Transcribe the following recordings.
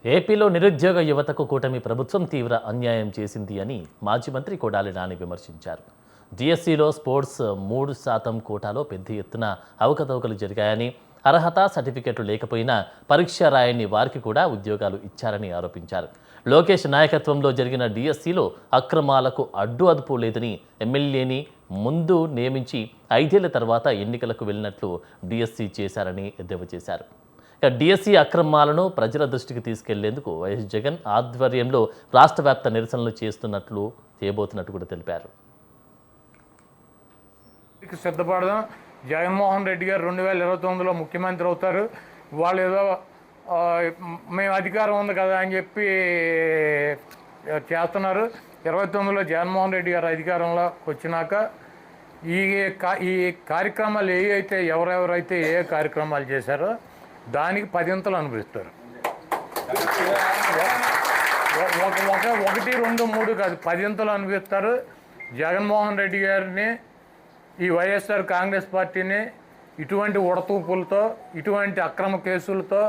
ఏపీలో నిరుద్యోగ యువతకు కూటమి ప్రభుత్వం తీవ్ర అన్యాయం చేసింది అని మాజీ మంత్రి కొడాలి నాని విమర్శించారు. డిఎస్సిలో స్పోర్ట్స్ 3% కోటాలో పెద్ద ఎత్తున అవకతవకలు జరిగాయని, అర్హత సర్టిఫికెట్లు లేకపోయినా పరీక్ష రాయని వారికి కూడా ఉద్యోగాలు ఇచ్చారని ఆరోపించారు. లోకేష్ నాయకత్వంలో జరిగిన డిఎస్సిలో అక్రమాలకు అడ్డు అదుపు లేదని, ఎమ్మెల్యేని ముందు నియమించి 5 ఏళ్ల తర్వాత ఎన్నికలకు వెళ్ళినట్లు డిఎస్సి చేశారని ఎద్దేవా చేశారు. డిఎస్సి అక్రమాలను ప్రజల దృష్టికి తీసుకెళ్లేందుకు వైఎస్ జగన్ ఆధ్వర్యంలో రాష్ట్ర వ్యాప్త నిరసనలు చేయబోతున్నట్టు కూడా తెలిపారు. సిద్ధపడదాం. జగన్మోహన్ రెడ్డి గారు 2029లో ముఖ్యమంత్రి అవుతారు. వాళ్ళు ఏదో మేము అధికారం ఉంది కదా అని చెప్పి చేస్తున్నారు. 29లో జగన్మోహన్ రెడ్డి గారు అధికారంలోకి వచ్చినాక ఈ కార్యక్రమాలు ఎవరెవరైతే ఏ కార్యక్రమాలు చేశారో దానికి 10 అనుభవిస్తారు. 1, 2, 3 కాదు, 10 అనుభవిస్తారు. జగన్మోహన్ రెడ్డి గారిని, ఈ వైఎస్ఆర్ కాంగ్రెస్ పార్టీని ఇటువంటి ఉడతూపులతో, ఇటువంటి అక్రమ కేసులతో,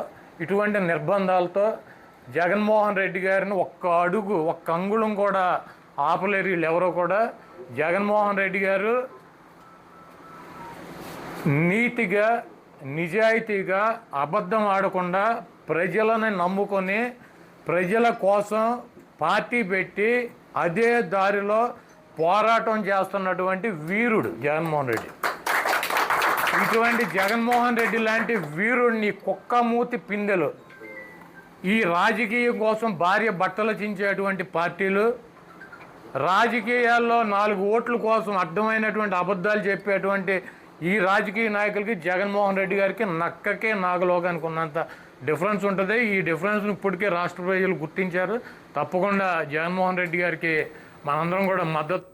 ఇటువంటి నిర్బంధాలతో జగన్మోహన్ రెడ్డి గారిని ఒక్క అంగుళం కూడా ఆపలేరు వీళ్ళు ఎవరో కూడా. జగన్మోహన్ రెడ్డి గారు నీతిగా, నిజాయితీగా, అబద్ధం ఆడకుండా ప్రజలను నమ్ముకొని ప్రజల కోసం పార్టీ పెట్టి అదే దారిలో పోరాటం చేస్తున్నటువంటి వీరుడు జగన్మోహన్ రెడ్డి. ఇటువంటి జగన్మోహన్ రెడ్డి లాంటి వీరుడిని కుక్కమూతి పిందెలు ఈ రాజకీయం కోసం భార్య బట్టలు చించేటువంటి పార్టీలు, రాజకీయాల్లో 4 ఓట్ల కోసం అర్థమైనటువంటి అబద్ధాలు చెప్పేటువంటి ఈ రాజకీయ నాయకులకి జగన్మోహన్ రెడ్డి గారికి నక్కకే నాగలోకానికి ఉన్నంత డిఫరెన్స్ ఉంటుంది. ఈ డిఫరెన్స్ను ఇప్పటికే రాష్ట్ర ప్రజలు గుర్తించారు. తప్పకుండా జగన్మోహన్ రెడ్డి గారికి మనందరం కూడా మద్దతు